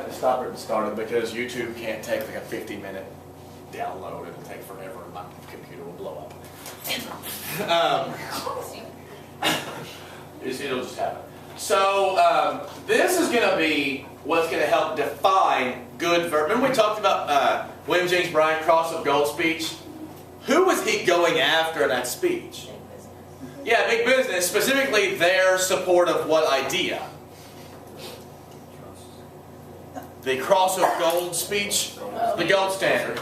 to stop it and start it because YouTube can't take like a 50-minute download. It'll take forever and my computer will blow up. It'll just happen. So this is going to be what's going to help define good verb. Remember we talked about William James Bryant Cross of Gold speech? Who was he going after in that speech? Big business. Yeah, big business, specifically their support of what idea? The Cross of Gold speech? The gold standard.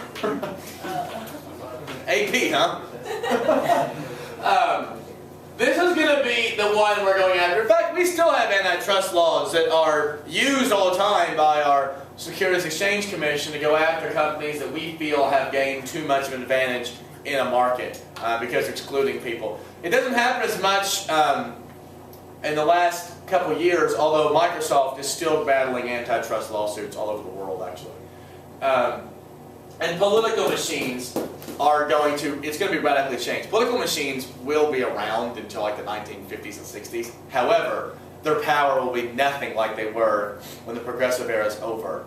AP, huh? This is going to be the one we're going after. In fact, we still have antitrust laws that are used all the time by our Securities Exchange Commission to go after companies that we feel have gained too much of an advantage in a market because they're excluding people. It doesn't happen as much in the last couple of years, although Microsoft is still battling antitrust lawsuits all over the world, actually. And political machines are going to, it's going to be radically changed. Political machines will be around until like the 1950s and 60s. However, their power will be nothing like they were when the progressive era is over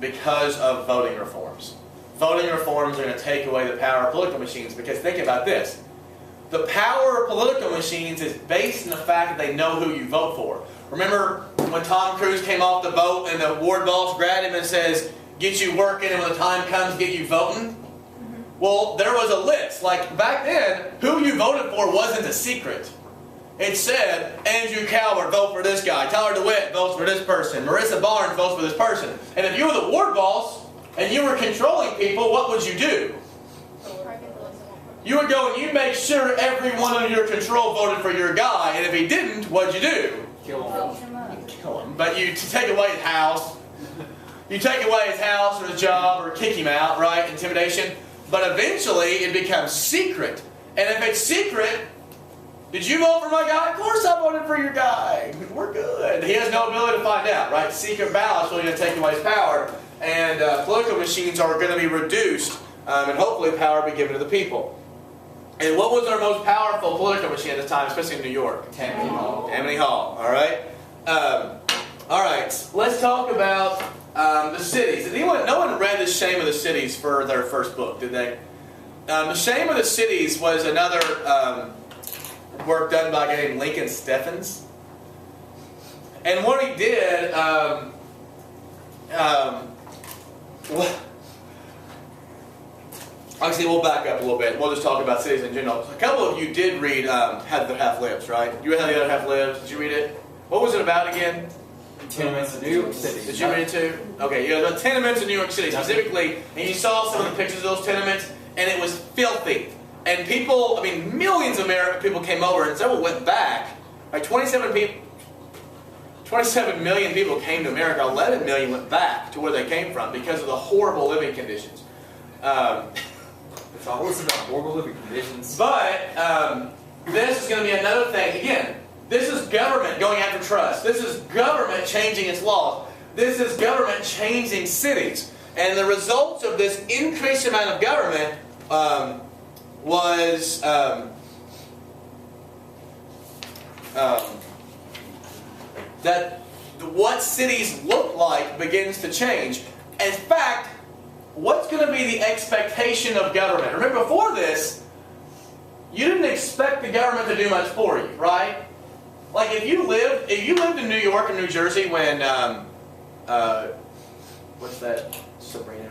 because of voting reforms. Voting reforms are going to take away the power of political machines because think about this. The power of political machines is based on the fact that they know who you vote for. Remember when Tom Cruise came off the boat and the ward boss grabbed him and says, get you working and when the time comes, get you voting? Well, there was a list. Like back then, who you voted for wasn't a secret. It said, Andrew Calvert, vote for this guy. Tyler DeWitt votes for this person. Marissa Barnes votes for this person. And if you were the ward boss and you were controlling people, what would you do? You would go and you'd make sure everyone under your control voted for your guy. And if he didn't, what'd you do? Kill him. You'd kill him. But you take away his house. You take away his house or his job or kick him out, right? Intimidation. But eventually it becomes secret. And if it's secret, did you vote for my guy? Of course I voted for your guy. We're good. He has no ability to find out, right? Secret ballots are going to take away his power. And political machines are going to be reduced. And hopefully power will be given to the people. And what was our most powerful political machine at this time, especially in New York? Tammany Hall. Tammany Hall, all right? All right, let's talk about the cities. Did anyone, no one read The Shame of the Cities for their first book, did they? The Shame of the Cities was another work done by a guy named Lincoln Steffens. And what he did, actually, we'll back up a little bit. We'll just talk about cities in general. A couple of you did read How the Other Half Lives, right? You read How the Other Half Lives. Did you read it? What was it about again? Tenements in New York City. Did you read it too? Okay, yeah, the tenements in New York City specifically, and you saw some of the pictures of those tenements, and it was filthy. And people, I mean, millions of American people came over, and several went back. Like 27 million people came to America. 11 million went back to where they came from because of the horrible living conditions. It's always about horrible living conditions. But this is going to be another thing. Again, this is government going after trust. This is government changing its laws. This is government changing cities. And the results of this increased amount of government was that what cities look like begins to change. In fact, what's going to be the expectation of government? Remember, before this, you didn't expect the government to do much for you, right? Like if you lived in New York or New Jersey when what's that Sabrina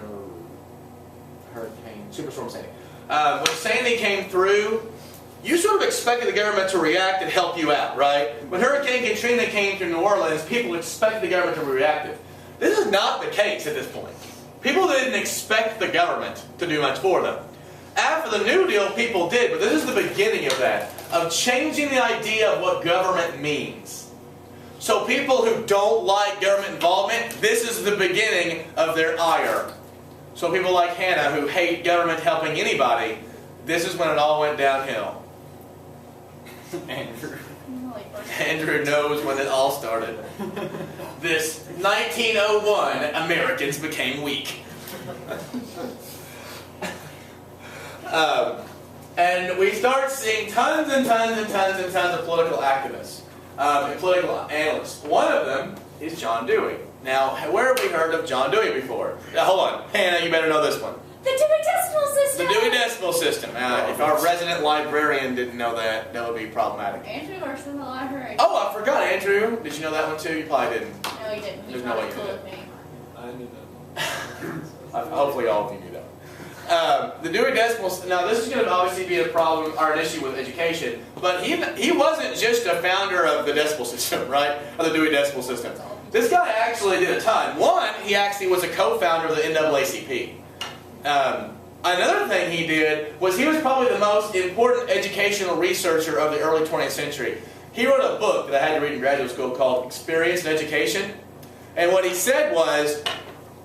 hurricane, Superstorm Sandy? When Sandy came through, you sort of expected the government to react and help you out, right? When Hurricane Katrina came through New Orleans, people expected the government to be reactive. This is not the case at this point. People didn't expect the government to do much for them. After the New Deal, people did, but this is the beginning of that, of changing the idea of what government means. So people who don't like government involvement, this is the beginning of their ire. So people like Hannah, who hate government helping anybody, this is when it all went downhill. Andrew knows when it all started. This 1901, Americans became weak. And we start seeing tons and tons and tons and tons of political activists and political analysts. One of them is John Dewey. Now, where have we heard of John Dewey before? Now, hold on. Hannah, you better know this one. The Dewey Decimal System! The Dewey Decimal System. If our resident librarian didn't know that, that would be problematic. Andrew works in the library. Oh, I forgot, Andrew. Did you know that one too? You probably didn't. No, he didn't. He There's no way you cool did. with me. I knew Hopefully all of you knew that. The Dewey Decimal System. Now, this is going to obviously be a problem or an issue with education, but he wasn't just a founder of the decimal system, right? Of the Dewey Decimal System. This guy actually did a ton. One, he actually was a co-founder of the NAACP. Another thing he did was he was probably the most important educational researcher of the early 20th century. He wrote a book that I had to read in graduate school called Experience in Education. And what he said was,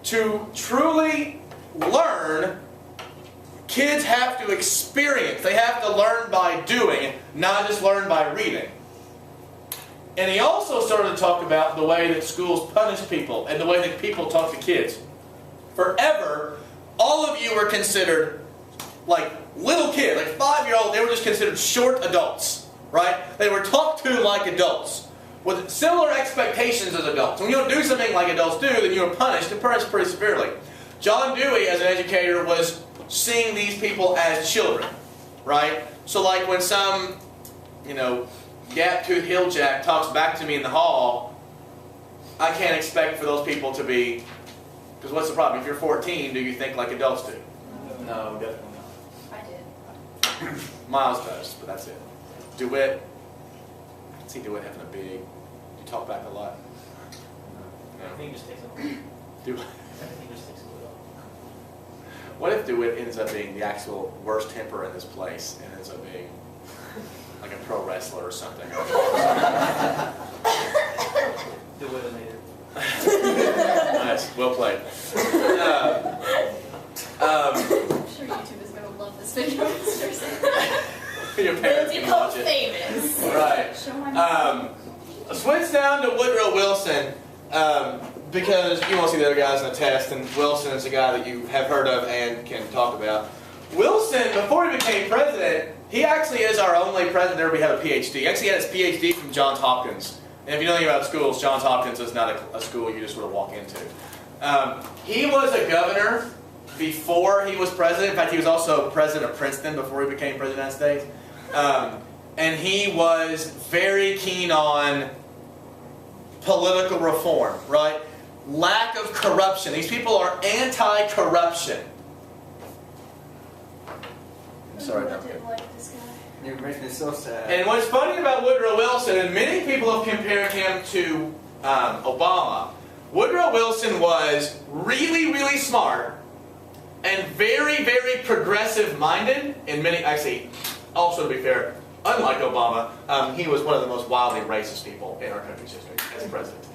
to truly learn, kids have to experience. They have to learn by doing, not just learn by reading. And he also started to talk about the way that schools punish people and the way that people talk to kids. Forever, all of you were considered like little kids, like 5-year-olds. They were just considered short adults, right? They were talked to like adults with similar expectations as adults. When you don't do something like adults do, then you are punished, and punished pretty severely. John Dewey, as an educator, was seeing these people as children, right? So like when some, gap-toothed hilljack talks back to me in the hall, I can't expect for those people to be, because what's the problem? If you're 14, do you think like adults do? No, definitely not. I did. Miles does, but that's it. DeWitt, I can see DeWitt having a big, do you talk back a lot? I think it just takes a while. DeWitt. I think it just takes a while. What if DeWitt ends up being the actual worst temper in this place and ends up being like a pro wrestler or something? Do it later. Nice, well played. I'm sure YouTube is going to love this video. Your parents We'll can watch become it. famous. Right. Show my Switch down to Woodrow Wilson because you won't see the other guys in the test, and Wilson is a guy that you have heard of and can talk about. Wilson, before he became president, he actually is our only president to ever have a PhD. He actually had his PhD from Johns Hopkins. And if you know anything about schools, Johns Hopkins is not a school you just sort of walk into. He was a governor before he was president. In fact, he was also president of Princeton before he became president of the United States. And he was very keen on political reform, right? Lack of corruption. These people are anti-corruption. Sorry, I Duncan. didn't like this guy. You're making me so sad. And what's funny about Woodrow Wilson, and many people have compared him to Obama, Woodrow Wilson was really, really smart and very, very progressive-minded. And many, actually, also to be fair, unlike Obama, he was one of the most wildly racist people in our country's history as president.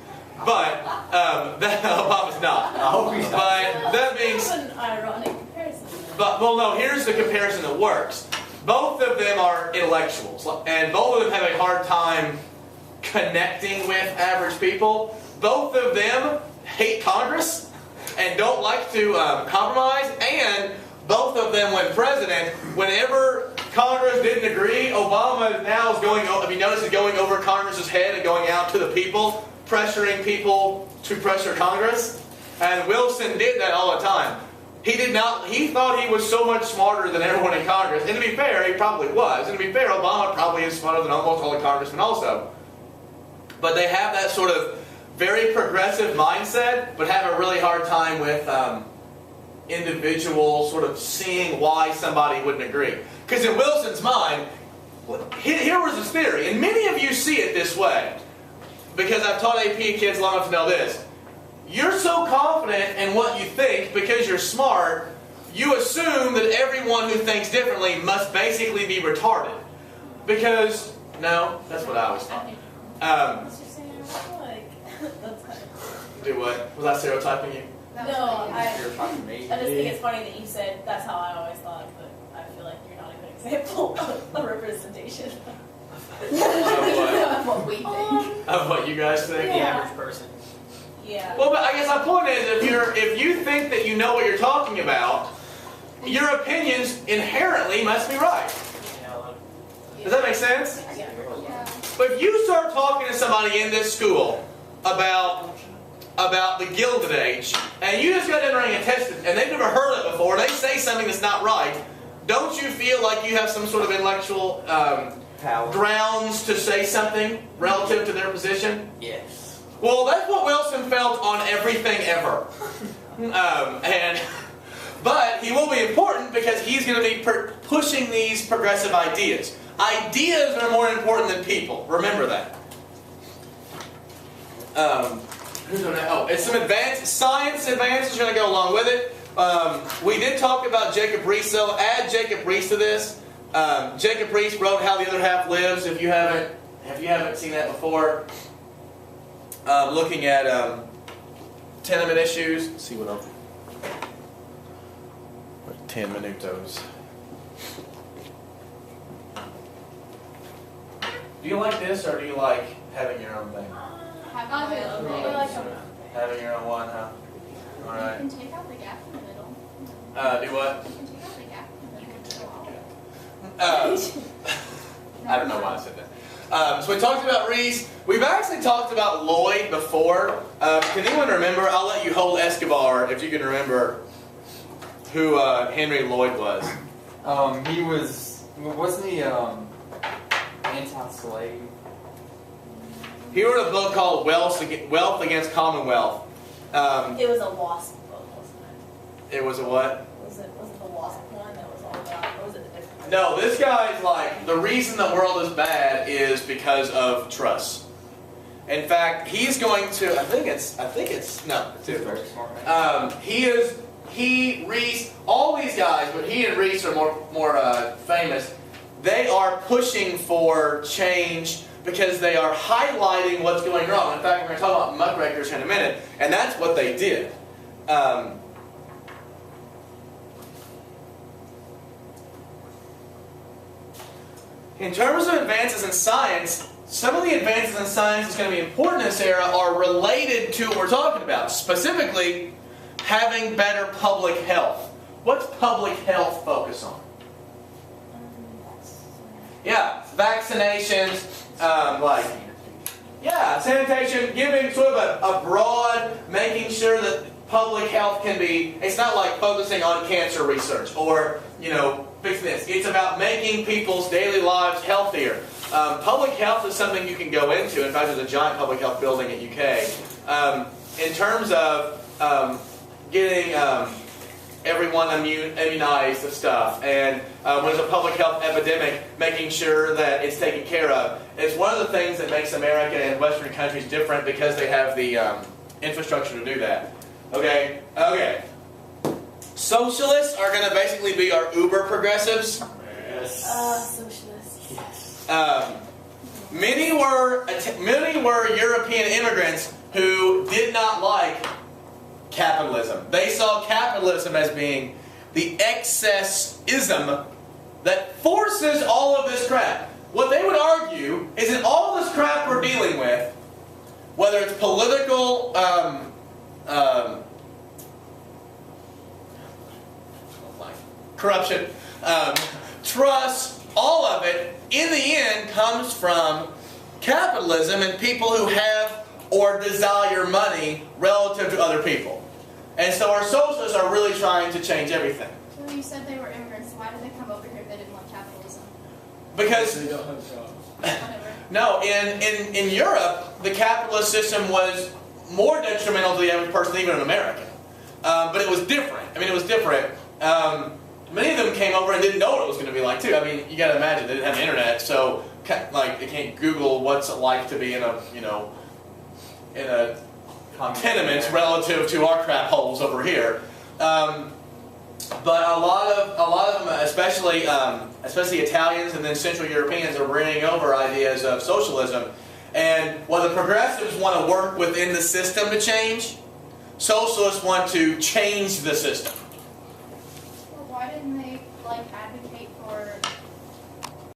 But Obama's not. I hope he's not. But that being That's an ironic comparison. But, well, no, here's the comparison that works. Both of them are intellectuals, and both of them have a hard time connecting with average people. Both of them hate Congress and don't like to compromise, and both of them, when president, whenever Congress didn't agree, Obama now is going, have you noticed, is going over Congress's head and going out to the people, pressuring people to pressure Congress? And Wilson did that all the time. He did not. He thought he was so much smarter than everyone in Congress. And to be fair, he probably was. And to be fair, Obama probably is smarter than almost all the congressmen also. But they have that sort of very progressive mindset, but have a really hard time with individual sort of seeing why somebody wouldn't agree. Because in Wilson's mind, here was his theory. And many of you see it this way. Because I've taught AP kids long enough to know this. You're so confident in what you think because you're smart, you assume that everyone who thinks differently must basically be retarded. Because, no, that's what I always thought. What's your saying? That's kind of... Do what? Was I stereotyping you? No, You're talking to me. I just think it's funny that you said that's how I always thought, but I feel like you're not a good example of representation. Of what we think. Of what you guys think? The Yeah. average person. Yeah. Well, but I guess my point is, if you think that you know what you're talking about, your opinions inherently must be right. Does that make sense? Yeah. But if you start talking to somebody in this school about the Gilded Age, and you just got entering a test, and they've never heard it before, and they say something that's not right, don't you feel like you have some sort of intellectual grounds to say something relative to their position? Yes. Well, that's what Wilson felt on everything ever. But he will be important because he's going to be pushing these progressive ideas. Ideas are more important than people. Remember that. Who's going to? Oh, it's some science advances are going to go along with it. We did talk about Jacob Riis, though. Add Jacob Riis to this. Jacob Riis wrote How the Other Half Lives. If you haven't seen that before, looking at tenement issues. Let's see what else. 10 minutos. Do you like this, or do you like having your own thing? Having your own one, huh? All right. You can take out the gap in the middle. Do what? You can take out the gap in the middle. I don't know why I said that. So we talked about Riis. We've actually talked about Lloyd before. Can anyone remember? I'll let you hold Escobar if you can remember who Henry Lloyd was. He wasn't he anti-slave? He wrote a book called Wealth Against Commonwealth. It was a WASP book, wasn't it? It was a what? Was it the WASP one that was all about, or was it the different one? No, this guy's like, the reason the world is bad is because of trust. In fact, he's going to, I think it's no, it's He's very smart man. Riis, all these guys, but he and Riis are more famous. They are pushing for change because they are highlighting what's going wrong. In fact, we're going to talk about muckrakers in a minute, and that's what they did. In terms of advances in science, some of the advances in science that's going to be important in this era are related to what we're talking about. Specifically, having better public health. What's public health focus on? Yeah, vaccinations, sanitation, giving sort of a broad, making sure that public health can be, it's not like focusing on cancer research or, fixing this. It's about making people's daily lives healthier. Public health is something you can go into. In fact, there's a giant public health building at UK. In terms of getting everyone immunized to stuff, and when there's a public health epidemic, making sure that it's taken care of. It's one of the things that makes America and Western countries different because they have the infrastructure to do that. Okay. Socialists are going to basically be our uber progressives. Yes. Socialists. Yes. Many were European immigrants who did not like capitalism. They saw capitalism as being the excess-ism that forces all of this crap. What they would argue is that all this crap we're dealing with, whether it's political, corruption, trust, all of it, in the end comes from capitalism and people who have or desire money relative to other people. And so our socialists are really trying to change everything. So you said they were immigrants. Why did they come over here if they didn't want capitalism? Because They don't have jobs. Whatever. no, in Europe, the capitalist system was more detrimental to the average person than even in America. But it was different. It was different. Many of them came over and didn't know what it was going to be like too. You got to imagine they didn't have the internet, so they can't Google what's it like to be in a tenement relative to our crap holes over here. But a lot of them, especially Italians and then Central Europeans, are bringing over ideas of socialism. And while the progressives want to work within the system to change, socialists want to change the system.